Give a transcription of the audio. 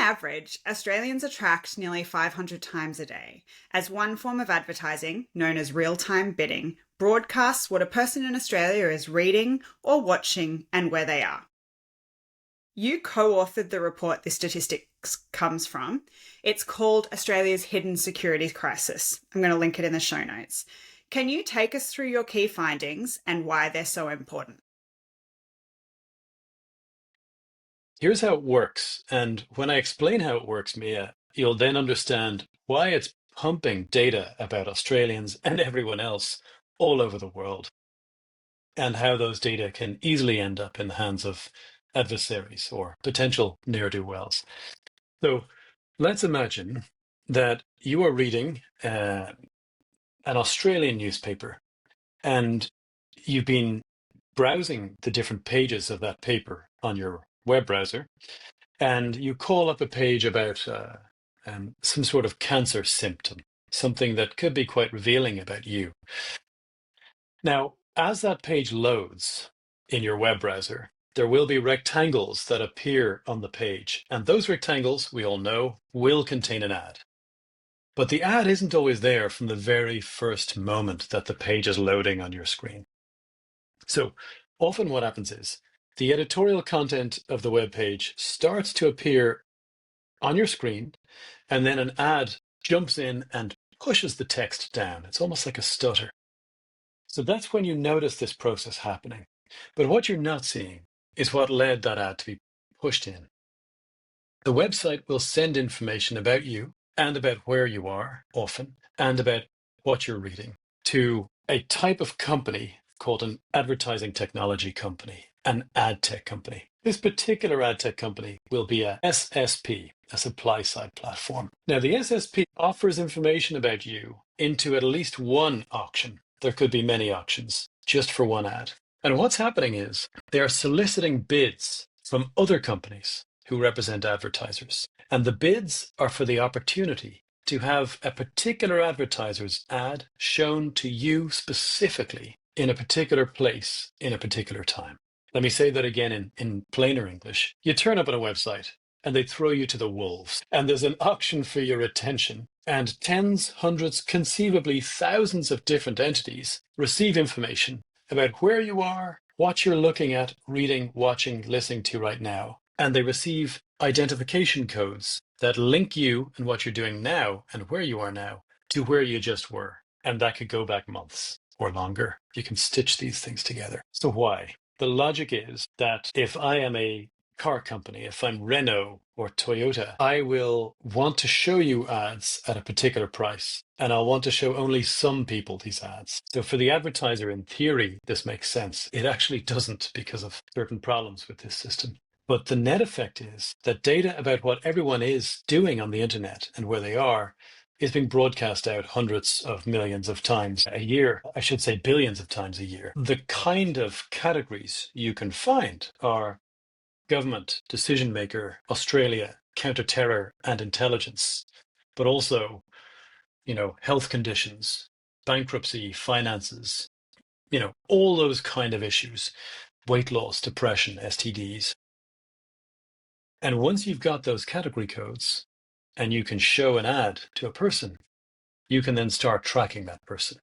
average, Australians are tracked nearly 500 times a day, as one form of advertising, known as real-time bidding, broadcasts what a person in Australia is reading or watching and where they are. You co-authored the report this statistics comes from. It's called Australia's Hidden Securities Crisis. I'm going to link it in the show notes. Can you take us through your key findings and why they're so important? Here's how it works. And when I explain how it works, Miah, you'll then understand why it's pumping data about Australians and everyone else all over the world, and how those data can easily end up in the hands of adversaries or potential ne'er-do-wells. So let's imagine that you are reading an Australian newspaper, and you've been browsing the different pages of that paper on your web browser, and you call up a page about some sort of cancer symptom, something that could be quite revealing about you. Now, as that page loads in your web browser, there will be rectangles that appear on the page, and those rectangles, we all know, will contain an ad. But the ad isn't always there from the very first moment that the page is loading on your screen. So often what happens is the editorial content of the web page starts to appear on your screen, and then an ad jumps in and pushes the text down. It's almost like a stutter. So that's when you notice this process happening. But what you're not seeing is what led that ad to be pushed in. The website will send information about you and about where you are, often, and about what you're reading, to a type of company called an advertising technology company, an ad tech company. This particular ad tech company will be a SSP, a supply side platform. Now, the SSP offers information about you into at least one auction. There could be many auctions just for one ad. And what's happening is they are soliciting bids from other companies who represent advertisers. And the bids are for the opportunity to have a particular advertiser's ad shown to you specifically in a particular place in a particular time. Let me say that again in plainer English. You turn up on a website and they throw you to the wolves, and there's an auction for your attention, and tens, hundreds, conceivably thousands of different entities receive information about where you are, what you're looking at, reading, watching, listening to right now. And they receive identification codes that link you and what you're doing now and where you are now to where you just were. And that could go back months or longer. You can stitch these things together. So why? The logic is that if I am a car company, if I'm Renault or Toyota, I will want to show you ads at a particular price, and I'll want to show only some people these ads. So for the advertiser, in theory, this makes sense. It actually doesn't because of certain problems with this system. But the net effect is that data about what everyone is doing on the internet and where they are is being broadcast out hundreds of millions of times a year. I should say billions of times a year. The kind of categories you can find are government, decision maker, Australia, counter-terror and intelligence, but also, health conditions, bankruptcy, finances, all those kind of issues, weight loss, depression, STDs. And once you've got those category codes and you can show an ad to a person, you can then start tracking that person.